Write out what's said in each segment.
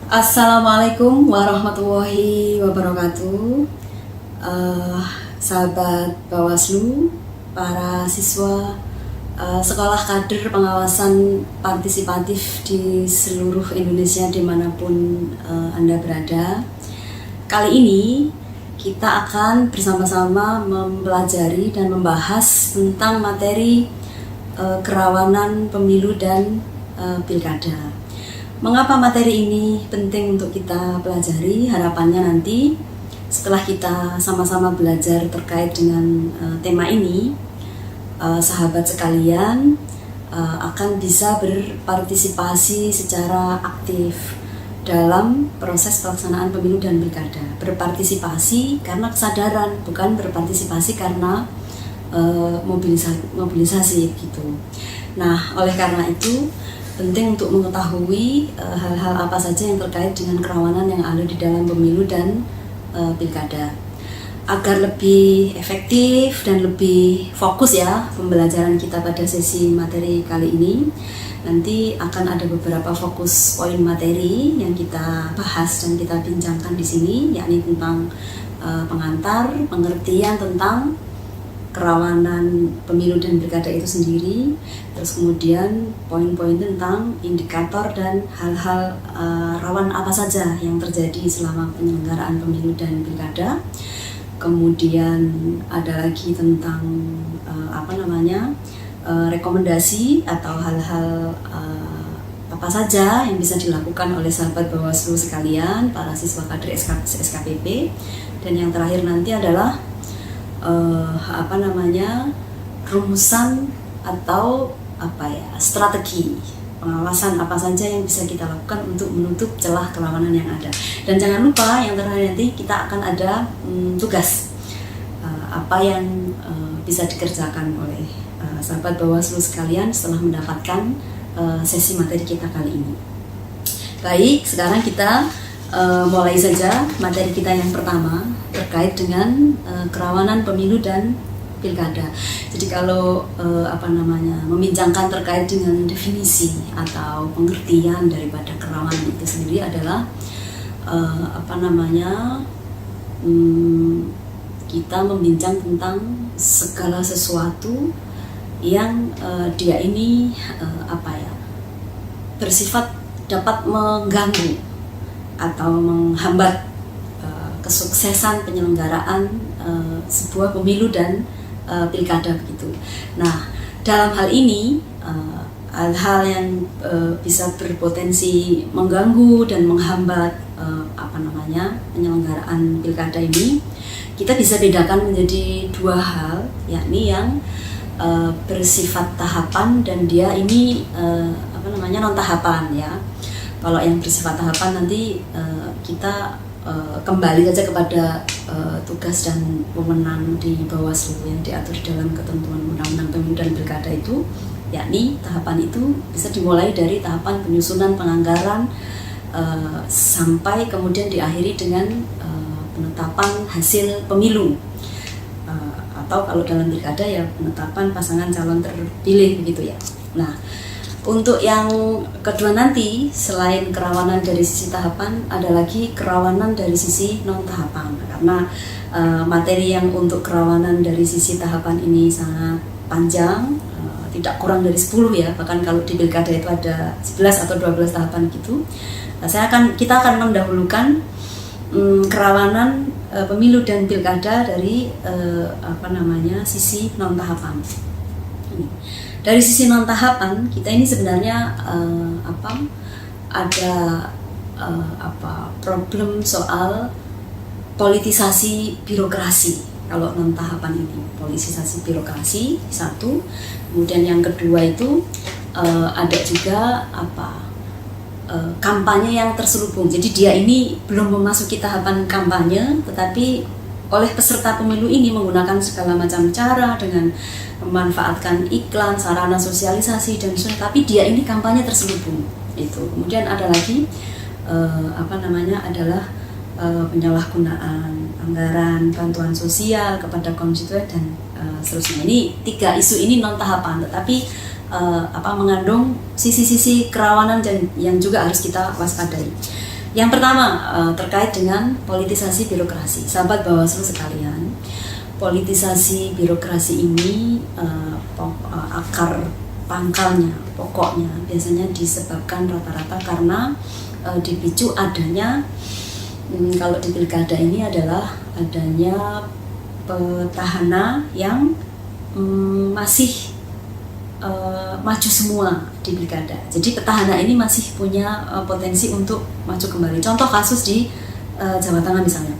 Assalamualaikum warahmatullahi wabarakatuh. Sahabat Bawaslu, para siswa Sekolah Kader Pengawasan Partisipatif di seluruh Indonesia dimanapun Anda berada. Kali ini kita akan bersama-sama mempelajari dan membahas tentang materi kerawanan pemilu dan pilkada. Mengapa materi ini penting untuk kita pelajari? Harapannya nanti setelah kita sama-sama belajar terkait dengan tema ini, sahabat sekalian akan bisa berpartisipasi secara aktif dalam proses pelaksanaan pemilu dan pilkada. Berpartisipasi karena kesadaran, bukan berpartisipasi karena mobilisasi gitu. Nah, oleh karena itu penting untuk mengetahui hal-hal apa saja yang terkait dengan kerawanan yang ada di dalam pemilu dan pilkada. Agar lebih efektif dan lebih fokus ya pembelajaran kita pada sesi materi kali ini, nanti akan ada beberapa fokus poin materi yang kita bahas dan kita bincangkan di sini, yakni tentang pengantar, pengertian tentang kerawanan pemilu dan pilkada itu sendiri, terus kemudian poin-poin tentang indikator dan hal-hal rawan apa saja yang terjadi selama penyelenggaraan pemilu dan pilkada. Kemudian ada lagi tentang rekomendasi atau hal-hal apa saja yang bisa dilakukan oleh sahabat Bawaslu sekalian, para siswa kader SKPP. Dan yang terakhir nanti adalah rumusan atau strategi pengawasan apa saja yang bisa kita lakukan untuk menutup celah kerawanan yang ada. Dan jangan lupa yang terakhir nanti kita akan ada tugas apa yang bisa dikerjakan oleh sahabat Bawaslu sekalian setelah mendapatkan sesi materi kita kali ini. Baik, sekarang kita mulai saja materi kita yang pertama terkait dengan kerawanan pemilu dan pilkada. Jadi kalau membincangkan terkait dengan definisi atau pengertian daripada kerawanan itu sendiri adalah kita membincang tentang segala sesuatu yang dia ini bersifat dapat mengganggu atau menghambat kesuksesan penyelenggaraan sebuah pemilu dan pilkada begitu. Nah, dalam hal ini hal-hal yang bisa berpotensi mengganggu dan menghambat penyelenggaraan pilkada ini kita bisa bedakan menjadi dua hal, yakni yang bersifat tahapan dan dia ini non tahapan ya. Kalau yang bersifat tahapan nanti kita kembali saja kepada tugas dan wewenang di Bawaslu yang diatur dalam ketentuan Undang-Undang Pemilu dan Pilkada itu, yakni tahapan itu bisa dimulai dari tahapan penyusunan penganggaran sampai kemudian diakhiri dengan penetapan hasil pemilu, atau kalau dalam pilkada ya penetapan pasangan calon terpilih begitu ya. Nah, untuk yang kedua nanti, selain kerawanan dari sisi tahapan, ada lagi kerawanan dari sisi non-tahapan. Karena materi yang untuk kerawanan dari sisi tahapan ini sangat panjang, tidak kurang dari 10 ya. Bahkan kalau di pilkada itu ada 11 atau 12 tahapan gitu. Nah, kita akan mendahulukan kerawanan pemilu dan pilkada dari sisi non-tahapan. Dari sisi non-tahapan, kita ini sebenarnya ada problem soal politisasi birokrasi. Kalau non-tahapan ini politisasi birokrasi satu, kemudian yang kedua itu ada juga kampanye yang terselubung. Jadi dia ini belum memasuki tahapan kampanye, tetapi oleh peserta pemilu ini menggunakan segala macam cara dengan memanfaatkan iklan, sarana sosialisasi dan sebagainya, tapi dia ini kampanye terselubung itu. Kemudian ada lagi adalah penyalahgunaan anggaran bantuan sosial kepada konstituen dan seterusnya. Ini tiga isu ini non tahapan, tetapi mengandung sisi-sisi kerawanan yang juga harus kita waspadai. Yang pertama terkait dengan politisasi birokrasi. Sahabat Bawaslu sekalian, politisasi birokrasi ini akar pangkalnya, pokoknya biasanya disebabkan rata-rata karena dipicu adanya kalau di pilkada ini adalah adanya petahana yang masih maju semua di pilkada. Jadi petahana ini masih punya potensi untuk maju kembali. Contoh kasus di Jawa Tengah misalnya.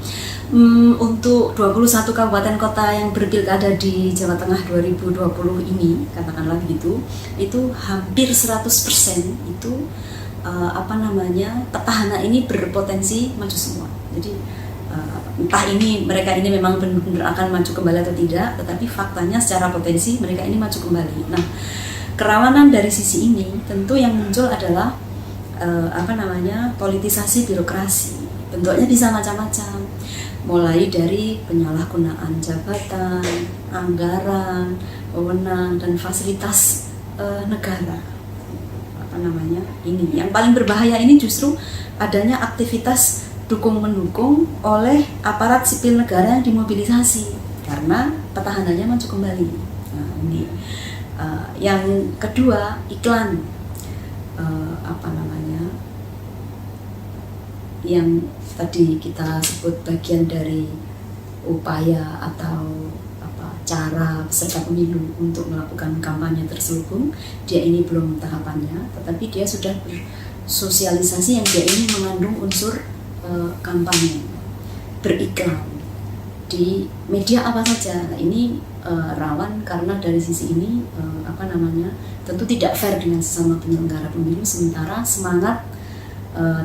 Untuk 21 kabupaten kota yang berpilkada di Jawa Tengah 2020 ini, katakanlah begitu, itu hampir 100% itu petahana ini berpotensi maju semua. Jadi entah mereka ini memang benar-benar akan maju kembali atau tidak, tetapi faktanya secara potensi mereka ini maju kembali. Nah, kerawanan dari sisi ini tentu yang muncul adalah politisasi birokrasi. Bentuknya bisa macam-macam, mulai dari penyalahgunaan jabatan, anggaran, wewenang, dan fasilitas negara. Ini yang paling berbahaya ini justru adanya aktivitas dukung-mendukung oleh aparat sipil negara yang dimobilisasi karena petahananya maju kembali. Nah, ini yang kedua, iklan yang tadi kita sebut bagian dari upaya atau cara peserta pemilu untuk melakukan kampanye terselubung. Dia ini belum tahapannya, tetapi dia sudah bersosialisasi yang dia ini mengandung unsur kampanye, beriklan di media apa saja. Nah, ini rawan karena dari sisi ini tentu tidak fair dengan sesama penyelenggara pemilu, sementara semangat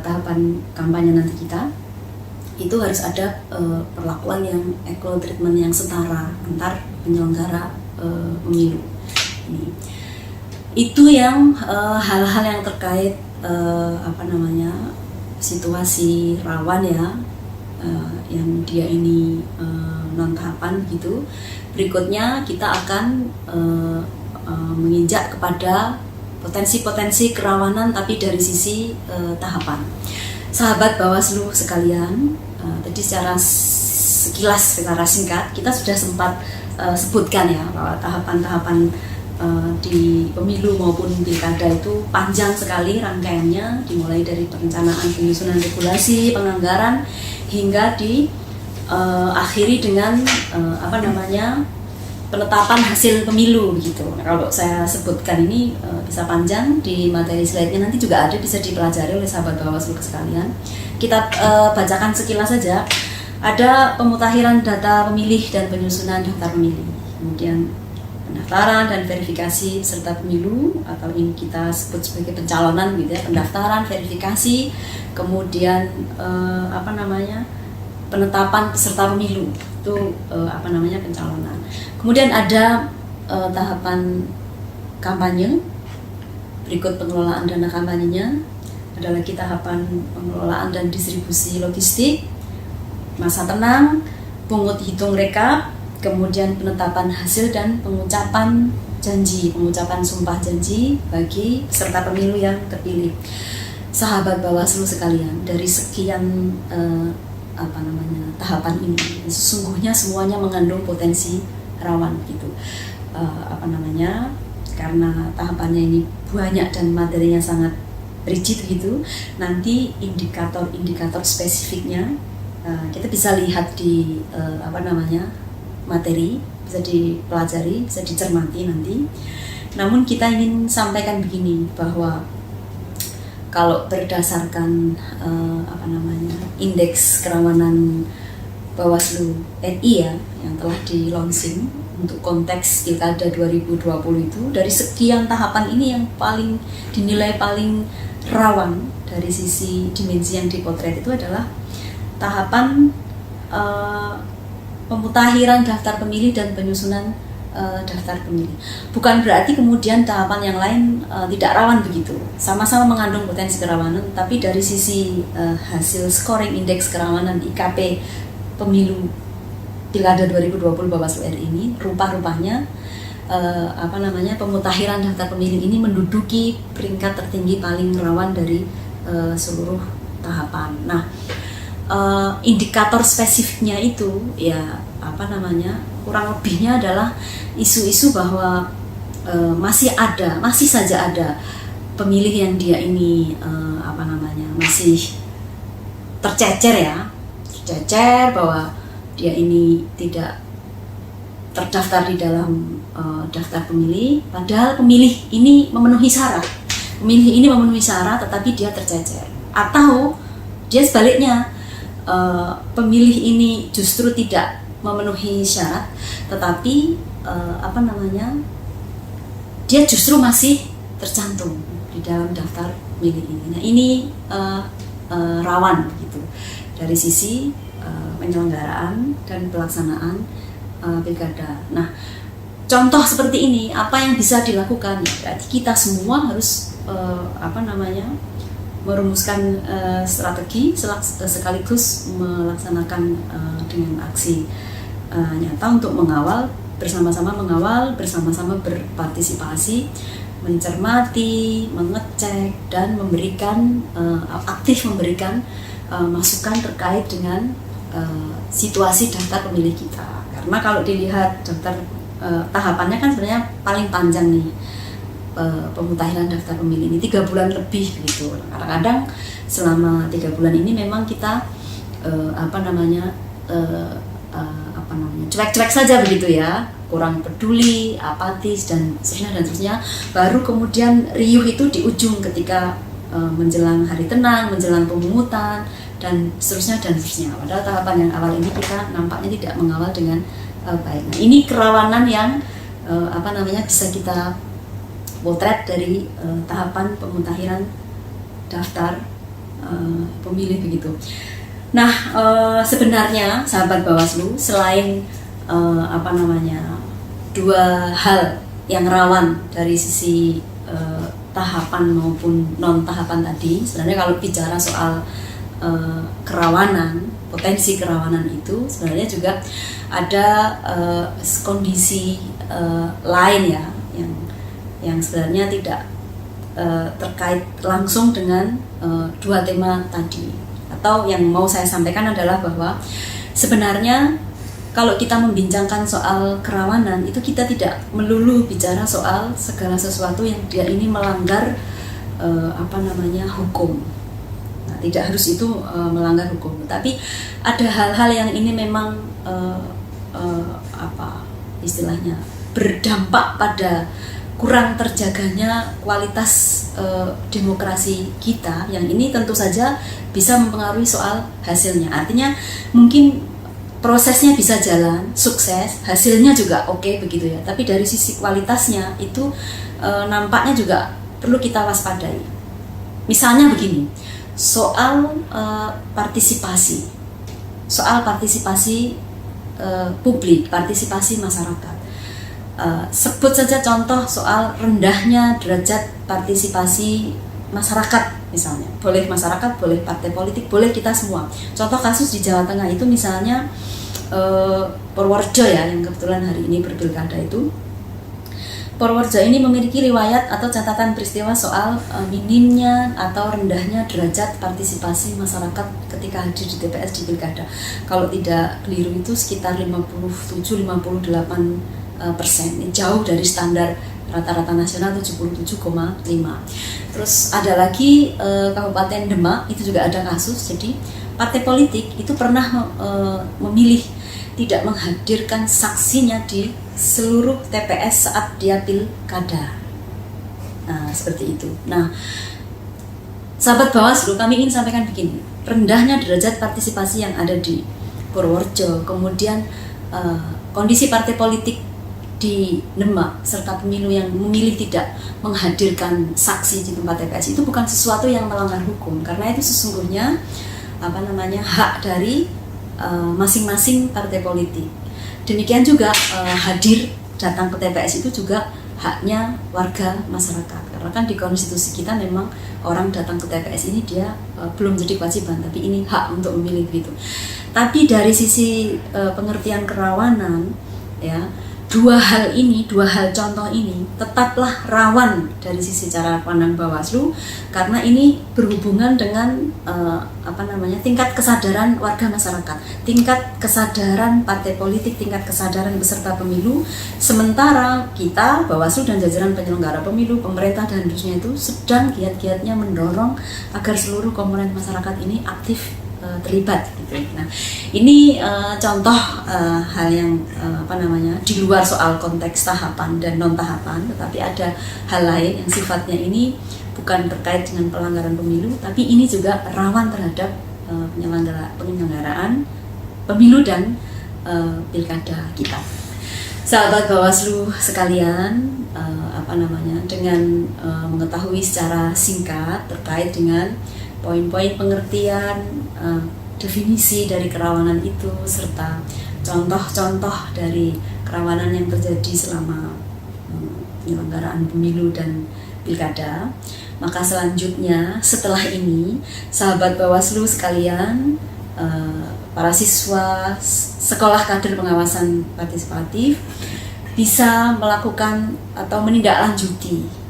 tahapan kampanye nanti kita itu harus ada perlakuan yang equal treatment yang setara antar penyelenggara pemilu. Itu yang hal-hal yang terkait situasi rawan ya, yang dia ini non tahapan gitu. Berikutnya kita akan menginjak kepada potensi-potensi kerawanan tapi dari sisi tahapan. Sahabat Bawaslu sekalian, tadi secara sekilas, secara singkat kita sudah sempat sebutkan ya bahwa tahapan-tahapan di pemilu maupun pilkada itu panjang sekali rangkaiannya, dimulai dari perencanaan, penyusunan regulasi, penganggaran hingga akhiri dengan penetapan hasil pemilu begitu. Nah, kalau saya sebutkan ini bisa panjang, di materi slide-nya nanti juga ada, bisa dipelajari oleh sahabat Bawaslu sekalian. Kita bacakan sekilas saja. Ada pemutakhiran data pemilih dan penyusunan daftar pemilih, kemudian pendaftaran dan verifikasi peserta pemilu atau ini kita sebut sebagai pencalonan gitu ya, pendaftaran, verifikasi, kemudian penetapan peserta pemilu itu pencalonan. Kemudian ada tahapan kampanye, berikut pengelolaan dana kampanyenya, ada lagi tahapan pengelolaan dan distribusi logistik, masa tenang, pungut hitung rekap, kemudian penetapan hasil dan pengucapan janji, pengucapan sumpah janji bagi peserta pemilu yang terpilih. Sahabat Bawaslu sekalian, dari sekian tahapan ini sesungguhnya semuanya mengandung potensi rawan gitu. Karena tahapannya ini banyak dan materinya sangat rigid gitu, nanti indikator-indikator spesifiknya kita bisa lihat di materi, bisa dipelajari, bisa dicermati nanti. Namun kita ingin sampaikan begini, bahwa kalau berdasarkan indeks kerawanan Bawaslu RI ya, yang telah di launching untuk konteks pilkada 2020 itu, dari sekian tahapan ini yang paling dinilai paling rawan dari sisi dimensi yang dipotret itu adalah tahapan pemutakhiran daftar pemilih dan penyusunan daftar pemilih. Bukan berarti kemudian tahapan yang lain tidak rawan begitu. Sama-sama mengandung potensi kerawanan, tapi dari sisi hasil scoring indeks kerawanan IKP pemilu pilkada 2020 Bawaslu RI ini, rupa-rupanya pemutakhiran daftar pemilih ini menduduki peringkat tertinggi paling rawan dari seluruh tahapan. Nah, indikator spesifiknya itu ya kurang lebihnya adalah isu-isu bahwa masih saja ada pemilih yang dia ini masih tercecer bahwa dia ini tidak terdaftar di dalam daftar pemilih, padahal pemilih ini memenuhi syarat tetapi dia tercecer, atau dia sebaliknya, pemilih ini justru tidak memenuhi syarat tetapi dia justru masih tercantum di dalam daftar pemilih ini. Nah, ini rawan gitu dari sisi penyelenggaraan dan pelaksanaan pilkada. Nah, contoh seperti ini apa yang bisa dilakukan? Berarti kita semua harus merumuskan strategi sekaligus melaksanakan dengan aksi nyata untuk bersama-sama berpartisipasi, mencermati, mengecek, dan aktif memberikan masukan terkait dengan situasi daftar pemilih kita. Karena kalau dilihat daftar tahapannya kan sebenarnya paling panjang nih, pemutahiran daftar pemilih ini 3 bulan lebih gitu. Kadang-kadang selama 3 bulan ini memang kita cuek-cuek saja begitu ya, kurang peduli, apatis dan seterusnya. Baru kemudian riuh itu di ujung ketika menjelang hari tenang, menjelang pemungutan dan seterusnya. Padahal tahapan yang awal ini kita nampaknya tidak mengawal dengan baik. Nah, ini kerawanan yang bisa kita potret dari tahapan pemutahiran daftar pemilih begitu. Nah, sebenarnya sahabat Bawaslu, selain dua hal yang rawan dari sisi tahapan maupun non tahapan tadi, sebenarnya kalau bicara soal kerawanan, potensi kerawanan itu sebenarnya juga ada kondisi lain ya yang sebenarnya tidak terkait langsung dengan dua tema tadi. Atau yang mau saya sampaikan adalah bahwa sebenarnya kalau kita membincangkan soal kerawanan itu kita tidak melulu bicara soal segala sesuatu yang dia ini melanggar hukum. Nah, tidak harus itu melanggar hukum, tapi ada hal-hal yang ini memang istilahnya berdampak pada kurang terjaganya kualitas demokrasi kita, yang ini tentu saja bisa mempengaruhi soal hasilnya. Artinya mungkin prosesnya bisa jalan, sukses, hasilnya juga oke begitu ya, tapi dari sisi kualitasnya itu nampaknya juga perlu kita waspadai. Misalnya begini, soal partisipasi publik, partisipasi masyarakat. Sebut saja contoh soal rendahnya derajat partisipasi masyarakat misalnya. Boleh masyarakat, boleh partai politik, boleh kita semua. Contoh kasus di Jawa Tengah itu misalnya Purworejo ya, yang kebetulan hari ini berpilkada itu. Purworejo ini memiliki riwayat atau catatan peristiwa soal minimnya atau rendahnya derajat partisipasi masyarakat ketika hadir di TPS di pilkada. Kalau tidak keliru itu sekitar 57-58%. Ini jauh dari standar rata-rata nasional 77,5. Terus ada lagi Kabupaten Demak, itu juga ada kasus. Jadi partai politik itu pernah memilih tidak menghadirkan saksinya di seluruh TPS saat dia pilkada. Nah, seperti itu. Nah, sahabat Bawaslu, kami ingin sampaikan begini. Rendahnya derajat partisipasi yang ada di Purworejo, kemudian kondisi partai politik di Demak serta pemilu yang memilih tidak menghadirkan saksi di tempat TPS itu bukan sesuatu yang melanggar hukum, karena itu sesungguhnya hak dari masing-masing partai politik. Demikian juga hadir datang ke TPS itu juga haknya warga masyarakat, karena kan di konstitusi kita memang orang datang ke TPS ini dia belum jadi kewajiban, tapi ini hak untuk memilih gitu. Tapi dari sisi pengertian kerawanan ya, dua hal contoh ini tetaplah rawan dari sisi cara pandang Bawaslu, karena ini berhubungan dengan tingkat kesadaran warga masyarakat, tingkat kesadaran partai politik, tingkat kesadaran peserta pemilu. Sementara kita, Bawaslu dan jajaran penyelenggara pemilu, pemerintah dan harusnya itu sedang giat-giatnya mendorong agar seluruh komponen masyarakat ini aktif terlibat gitu. Nah, ini contoh hal yang di luar soal konteks tahapan dan non tahapan, tetapi ada hal lain yang sifatnya ini bukan terkait dengan pelanggaran pemilu, tapi ini juga rawan terhadap penyelenggaraan pemilu dan pilkada kita. Sahabat Bawaslu sekalian, dengan mengetahui secara singkat terkait dengan poin-poin pengertian, definisi dari kerawanan itu, serta contoh-contoh dari kerawanan yang terjadi selama penyelenggaraan pemilu dan pilkada. Maka selanjutnya setelah ini, sahabat Bawaslu sekalian, para siswa sekolah kader pengawasan partisipatif bisa melakukan atau menindaklanjuti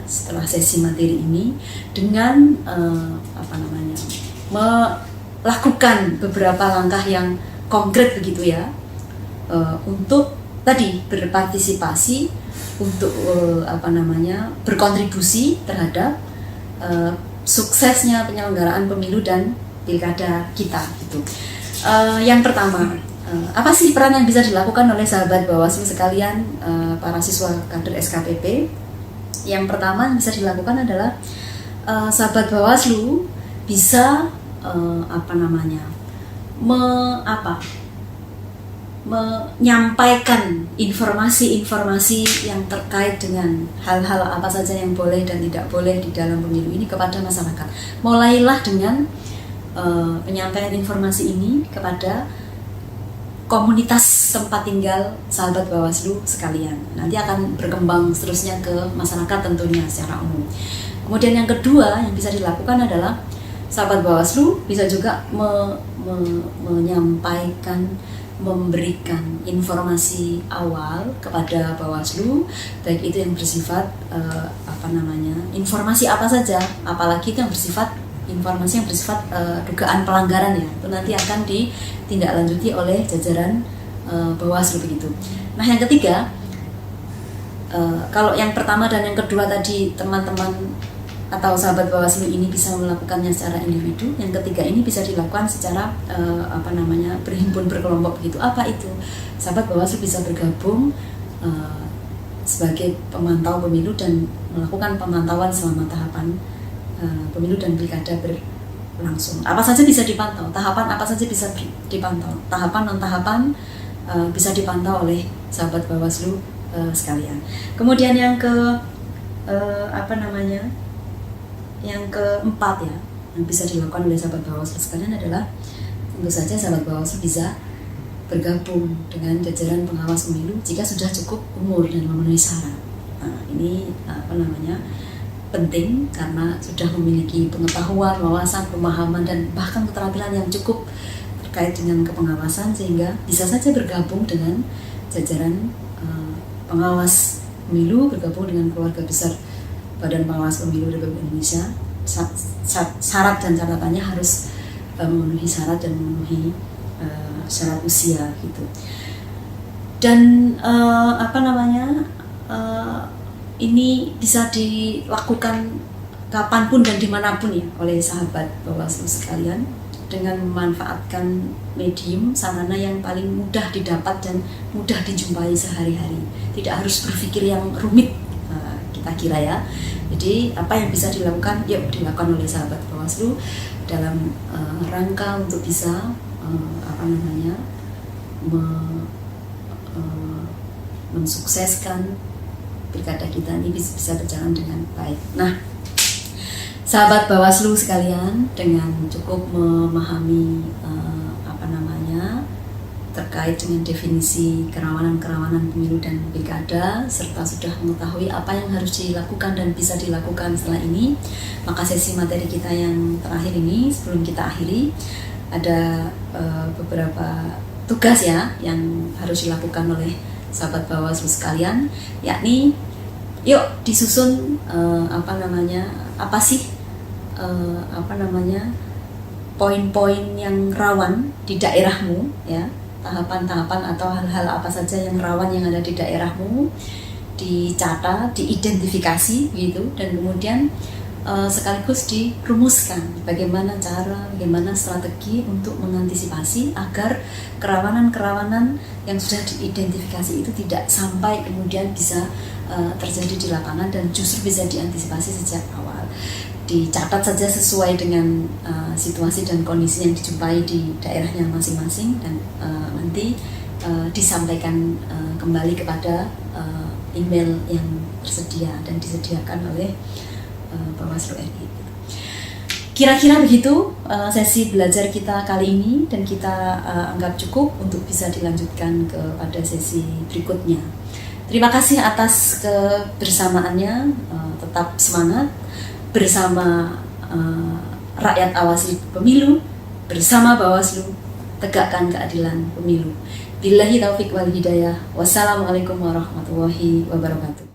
setelah sesi materi ini dengan melakukan beberapa langkah yang konkret begitu ya, untuk tadi berpartisipasi, untuk berkontribusi terhadap suksesnya penyelenggaraan pemilu dan pilkada kita gitu. Yang pertama, apa sih peran yang bisa dilakukan oleh sahabat Bawaslu sekalian, para siswa kader SKPP? Yang pertama yang bisa dilakukan adalah sahabat Bawaslu bisa menyampaikan informasi-informasi yang terkait dengan hal-hal apa saja yang boleh dan tidak boleh di dalam pemilu ini kepada masyarakat. Mulailah dengan penyampaian informasi ini kepada komunitas tempat tinggal sahabat Bawaslu sekalian. Nanti akan berkembang seterusnya ke masyarakat tentunya secara umum. Kemudian yang kedua yang bisa dilakukan adalah sahabat Bawaslu bisa juga menyampaikan, memberikan informasi awal kepada Bawaslu, baik itu yang bersifat informasi apa saja, apalagi itu yang bersifat informasi yang bersifat dugaan pelanggaran ya, itu nanti akan ditindaklanjuti oleh jajaran Bawaslu begitu. Nah yang ketiga, kalau yang pertama dan yang kedua tadi teman-teman atau sahabat Bawaslu ini bisa melakukannya secara individu, yang ketiga ini bisa dilakukan secara berhimpun berkelompok begitu. Apa itu? Sahabat Bawaslu bisa bergabung sebagai pemantau pemilu dan melakukan pemantauan selama tahapan pemilu dan pilkada berlangsung. Apa saja bisa dipantau, tahapan apa saja bisa dipantau, tahapan non tahapan bisa dipantau oleh sahabat Bawaslu sekalian. Kemudian yang yang keempat ya, yang bisa dilakukan oleh sahabat Bawaslu sekalian adalah tentu saja sahabat Bawaslu bisa bergabung dengan jajaran pengawas pemilu jika sudah cukup umur dan memenuhi syarat. Nah, ini penting karena sudah memiliki pengetahuan, wawasan, pemahaman dan bahkan keterampilan yang cukup terkait dengan kepengawasan, sehingga bisa saja bergabung dengan jajaran pengawas pemilu, bergabung dengan keluarga besar Badan Pengawas Pemilu Republik Indonesia. Syarat dan catatannya harus memenuhi syarat dan memenuhi syarat usia gitu. Dan ini bisa dilakukan kapanpun dan dimanapun ya oleh sahabat Bawaslu sekalian, dengan memanfaatkan medium sarana yang paling mudah didapat dan mudah dijumpai sehari-hari. Tidak harus berpikir yang rumit, kita kira ya. Jadi apa yang bisa dilakukan, yuk dilakukan oleh sahabat Bawaslu dalam rangka untuk bisa mensukseskan pilkada kita ini bisa berjalan dengan baik. Nah, sahabat Bawaslu sekalian, dengan cukup memahami terkait dengan definisi kerawanan pemilu dan pilkada, serta sudah mengetahui apa yang harus dilakukan dan bisa dilakukan setelah ini, maka sesi materi kita yang terakhir ini sebelum kita akhiri ada beberapa tugas ya yang harus dilakukan oleh sahabat Bawaslu sekalian, yakni yuk disusun apa sih poin-poin yang rawan di daerahmu ya, tahapan-tahapan atau hal-hal apa saja yang rawan yang ada di daerahmu, dicatat, diidentifikasi gitu, dan kemudian sekaligus dirumuskan bagaimana cara, bagaimana strategi untuk mengantisipasi agar kerawanan-kerawanan yang sudah diidentifikasi itu tidak sampai kemudian bisa terjadi di lapangan dan justru bisa diantisipasi sejak awal. Dicatat saja sesuai dengan situasi dan kondisi yang dijumpai di daerahnya masing-masing, dan nanti disampaikan kembali kepada email yang tersedia dan disediakan oleh Bawaslu RI. Kira-kira begitu sesi belajar kita kali ini, dan kita anggap cukup untuk bisa dilanjutkan kepada sesi berikutnya. Terima kasih atas kebersamaannya, tetap semangat bersama rakyat awasi pemilu, bersama Bawaslu tegakkan keadilan pemilu. Billahi taufiq wal hidayah. Wassalamualaikum warahmatullahi wabarakatuh.